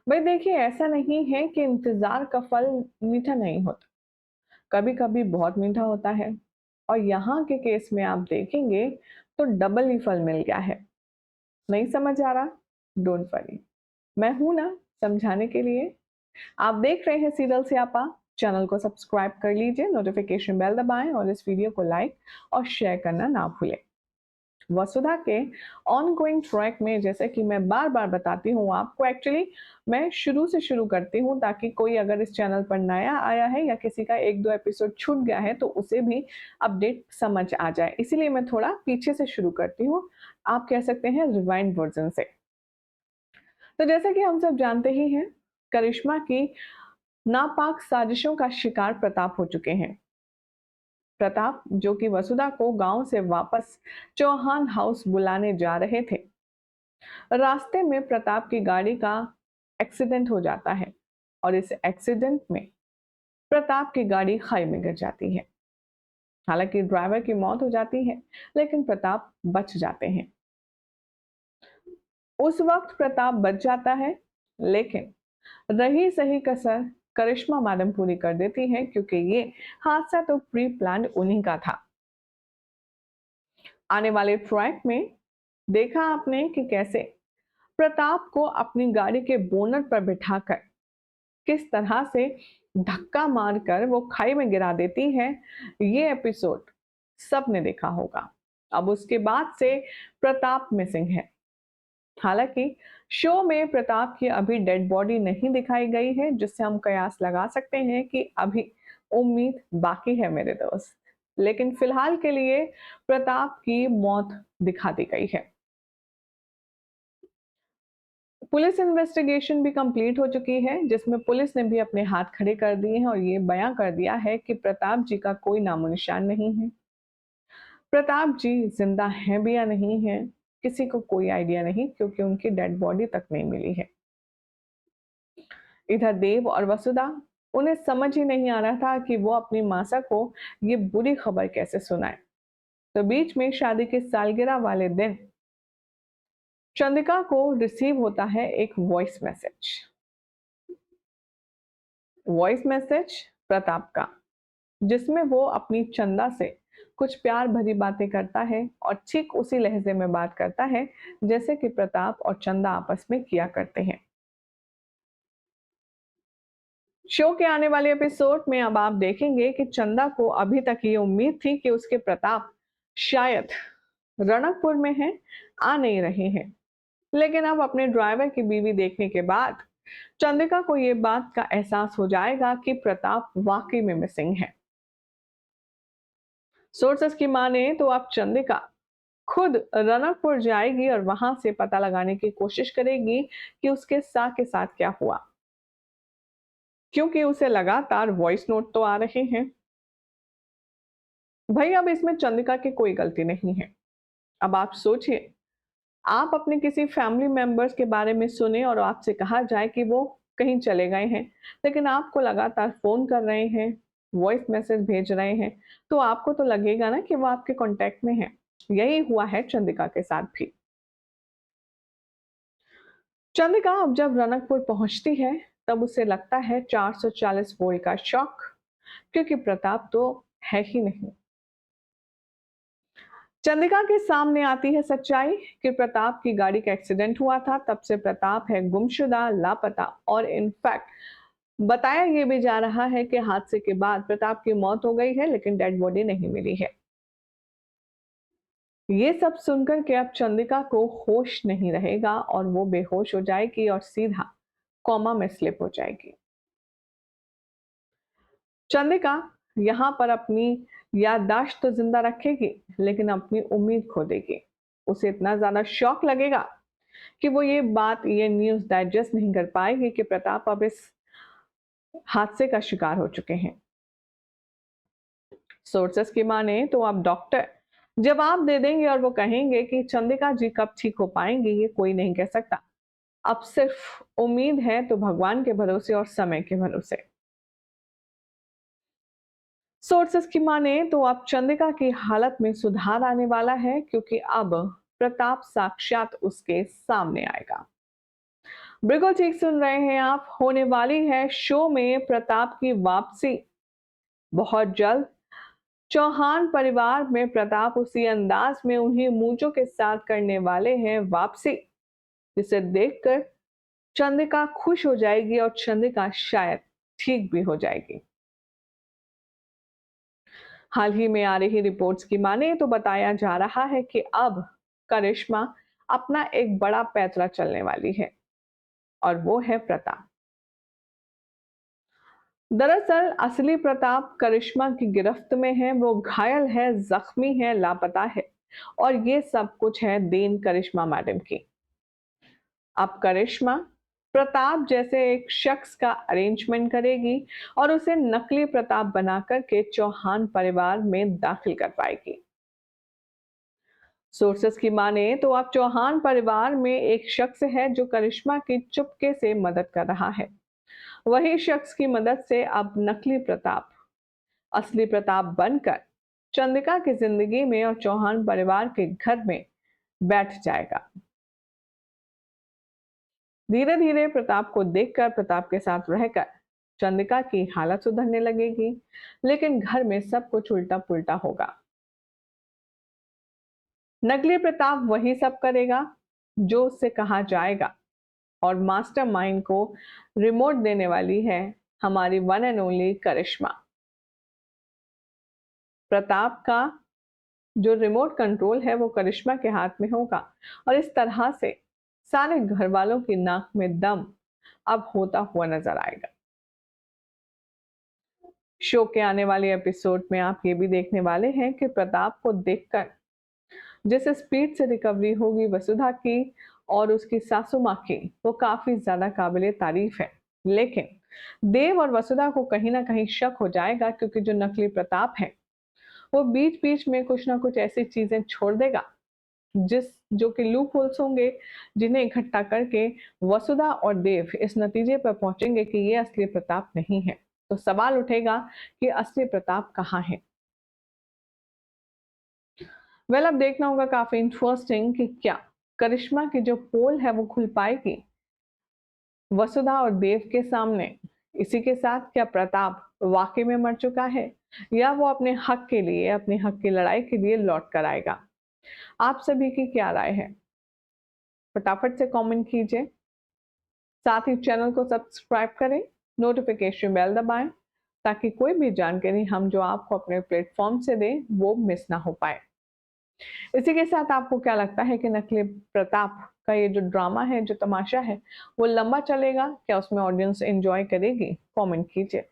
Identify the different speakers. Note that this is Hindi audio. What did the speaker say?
Speaker 1: भाई देखिए, ऐसा नहीं है कि इंतजार का फल मीठा नहीं होता, कभी कभी बहुत मीठा होता है। और यहाँ के केस में आप देखेंगे तो डबल ही फल मिल गया है। नहीं समझ आ रहा? डोंट वरी, मैं हूं ना समझाने के लिए। आप देख रहे हैं सीरियल स्यापा। चैनल को सब्सक्राइब कर लीजिए, नोटिफिकेशन बेल दबाएं और इस वीडियो को लाइक और शेयर करना ना भूलें। वसुधा के ऑनगोइंग ट्रैक में, जैसे कि मैं बार बार बताती हूँ आपको, एक्चुअली मैं शुरू से शुरू करती हूँ ताकि कोई अगर इस चैनल पर नया आया है या किसी का एक दो एपिसोड छूट गया है तो उसे भी अपडेट समझ आ जाए, इसीलिए मैं थोड़ा पीछे से शुरू करती हूँ। आप कह सकते हैं रिवाइंड वर्जन से। तो जैसे कि हम सब जानते ही हैं, करिश्मा की नापाक साजिशों का शिकार प्रताप हो चुके हैं। प्रताप, जो कि वसुधा को गांव से वापस चौहान हाउस बुलाने जा रहे थे, रास्ते में प्रताप की गाड़ी का एक्सीडेंट हो जाता है और इस एक्सीडेंट में प्रताप की गाड़ी खाई में गिर जाती है। हालांकि ड्राइवर की मौत हो जाती है, लेकिन प्रताप बच जाते हैं। उस वक्त प्रताप बच जाता है, लेकिन रही सही कसर करिश्मा मैडम पूरी कर देती है, क्योंकि ये हादसा तो प्री प्लान उन्हीं का था। आने वाले ट्रैक में देखा आपने कि कैसे प्रताप को अपनी गाड़ी के बोनट पर बिठाकर किस तरह से धक्का मारकर वो खाई में गिरा देती है। ये एपिसोड सबने देखा होगा। अब उसके बाद से प्रताप मिसिंग है। हालांकि शो में प्रताप की अभी डेड बॉडी नहीं दिखाई गई है, जिससे हम कयास लगा सकते हैं कि अभी उम्मीद बाकी है मेरे दोस्त। लेकिन फिलहाल के लिए प्रताप की मौत दिखा दी गई है। पुलिस इन्वेस्टिगेशन भी कंप्लीट हो चुकी है, जिसमें पुलिस ने भी अपने हाथ खड़े कर दिए हैं और ये बयां कर दिया है कि प्रताप जी का कोई नामो निशान नहीं है। प्रताप जी जिंदा हैं भी या नहीं है, किसी को कोई आइडिया नहीं, क्योंकि उनकी डेड बॉडी तक नहीं मिली है। इधर देव और वसुधा, उन्हें समझ ही नहीं आ रहा था कि वो अपनी मासा को ये बुरी खबर कैसे सुनाए। तो बीच में शादी की सालगिरह वाले दिन चंद्रिका को रिसीव होता है एक वॉइस मैसेज प्रताप का, जिसमें वो अपनी चंदा से कुछ प्यार भरी बातें करता है और ठीक उसी लहजे में बात करता है जैसे कि प्रताप और चंदा आपस में किया करते हैं। शो के आने वाले एपिसोड में अब आप देखेंगे कि चंदा को अभी तक ये उम्मीद थी कि उसके प्रताप शायद रणकपुर में हैं, आ नहीं रहे हैं। लेकिन अब अपने ड्राइवर की बीवी देखने के बाद चंद्रिका को ये बात का एहसास हो जाएगा कि प्रताप वाकई में मिसिंग है। सोर्सेस की माने तो अब चंद्रिका खुद रणकपुर जाएगी और वहां से पता लगाने की कोशिश करेगी कि उसके साथ के साथ क्या हुआ, क्योंकि उसे लगातार वॉइस नोट तो आ रहे हैं। भाई अब इसमें चंद्रिका की कोई गलती नहीं है। अब आप सोचिए, आप अपने किसी फैमिली मेंबर्स के बारे में सुने और आपसे कहा जाए कि वो कहीं चले गए हैं, लेकिन आपको लगातार फोन कर रहे हैं, वॉइस मैसेज भेज रहे हैं, तो आपको तो लगेगा ना कि वो आपके कांटेक्ट में है। यही हुआ है चंद्रिका के साथ भी। चंद्रिका अब जब रनकपुर पहुंचती है, तब उसे लगता है 440 वोल्ट का शॉक, क्योंकि प्रताप तो है ही नहीं। चंद्रिका के सामने आती है सच्चाई कि प्रताप की गाड़ी का एक्सीडेंट हुआ था। तब से प्रताप है गुमशुदा, लापता, और इनफैक्ट बताया यह भी जा रहा है कि हादसे के बाद प्रताप की मौत हो गई है, लेकिन डेड बॉडी नहीं मिली है। ये सब सुनकर के अब चंद्रिका को होश नहीं रहेगा और वो बेहोश हो जाएगी और सीधा कोमा में स्लिप हो जाएगी। चंद्रिका यहाँ पर अपनी याददाश्त तो जिंदा रखेगी, लेकिन अपनी उम्मीद खो देगी। उसे इतना ज्यादा शॉक लगेगा कि वो ये न्यूज़ डाइजेस्ट नहीं कर पाएगी कि प्रताप अब इस हादसे का शिकार हो चुके हैं। सोर्सेस की माने तो अब डॉक्टर जवाब दे देंगे और वो कहेंगे कि चंद्रिका जी कब ठीक हो पाएंगी ये कोई नहीं कह सकता। अब सिर्फ उम्मीद है तो भगवान के भरोसे और समय के भरोसे। सोर्सेस की माने तो अब चंद्रिका की हालत में सुधार आने वाला है, क्योंकि अब प्रताप साक्षात उसके सामने आएगा। बिल्कुल ठीक सुन रहे हैं आप। होने वाली है शो में प्रताप की वापसी बहुत जल्द। चौहान परिवार में प्रताप उसी अंदाज में उन्हीं मूंचों के साथ करने वाले हैं वापसी, जिसे देखकर चंद्रिका खुश हो जाएगी और चंद्रिका शायद ठीक भी हो जाएगी। हाल ही में आ रही रिपोर्ट्स की माने तो बताया जा रहा है कि अब करिश्मा अपना एक बड़ा पैंतरा चलने वाली है और वो है प्रताप। दरअसल असली प्रताप करिश्मा की गिरफ्त में है, वो घायल है, जख्मी है, लापता है और ये सब कुछ है देन करिश्मा मैडम की। अब करिश्मा प्रताप जैसे एक शख्स का अरेंजमेंट करेगी और उसे नकली प्रताप बनाकर के चौहान परिवार में दाखिल कर पाएगी। सोर्सेस की माने तो अब चौहान परिवार में एक शख्स है जो करिश्मा की चुपके से मदद कर रहा है। वही शख्स की मदद से अब नकली प्रताप असली प्रताप बनकर चंद्रिका की जिंदगी में और चौहान परिवार के घर में बैठ जाएगा। धीरे धीरे प्रताप को देखकर प्रताप के साथ रहकर चंद्रिका की हालत सुधरने लगेगी, लेकिन घर में सब कुछ उल्टा पुल्टा होगा। नकली प्रताप वही सब करेगा जो उससे कहा जाएगा और मास्टरमाइंड को रिमोट देने वाली है हमारी वन एंड ओनली करिश्मा। प्रताप का जो रिमोट कंट्रोल है वो करिश्मा के हाथ में होगा और इस तरह से सारे घर वालों की नाक में दम अब होता हुआ नजर आएगा। शो के आने वाले एपिसोड में आप ये भी देखने वाले हैं कि प्रताप को देखकर जिस स्पीड से रिकवरी होगी वसुधा की और उसकी सासू माँ की, वो काफी ज्यादा काबिले तारीफ है। लेकिन देव और वसुधा को कहीं ना कहीं शक हो जाएगा, क्योंकि जो नकली प्रताप है वो बीच बीच में कुछ ना कुछ ऐसी चीजें छोड़ देगा जिस जो कि लूप होल्स होंगे, जिन्हें इकट्ठा करके वसुधा और देव इस नतीजे पर पहुंचेंगे कि ये असली प्रताप नहीं है। तो सवाल उठेगा कि असली प्रताप कहाँ है। वेल, अब देखना होगा काफी इंटरेस्टिंग कि क्या करिश्मा की जो पोल है वो खुल पाएगी वसुधा और देव के सामने। इसी के साथ क्या प्रताप वाकई में मर चुका है या वो अपने हक के लिए, अपने हक की लड़ाई के लिए लौट कर आएगा। आप सभी की क्या राय है, फटाफट से कमेंट कीजिए। साथ ही चैनल को सब्सक्राइब करें, नोटिफिकेशन बेल दबाएं ताकि कोई भी जानकारी हम जो आपको अपने प्लेटफॉर्म से दें वो मिस ना हो पाए। इसी के साथ आपको क्या लगता है कि नकली प्रताप का ये जो ड्रामा है, जो तमाशा है, वो लंबा चलेगा? क्या उसमें ऑडियंस एंजॉय करेगी? कमेंट कीजिए।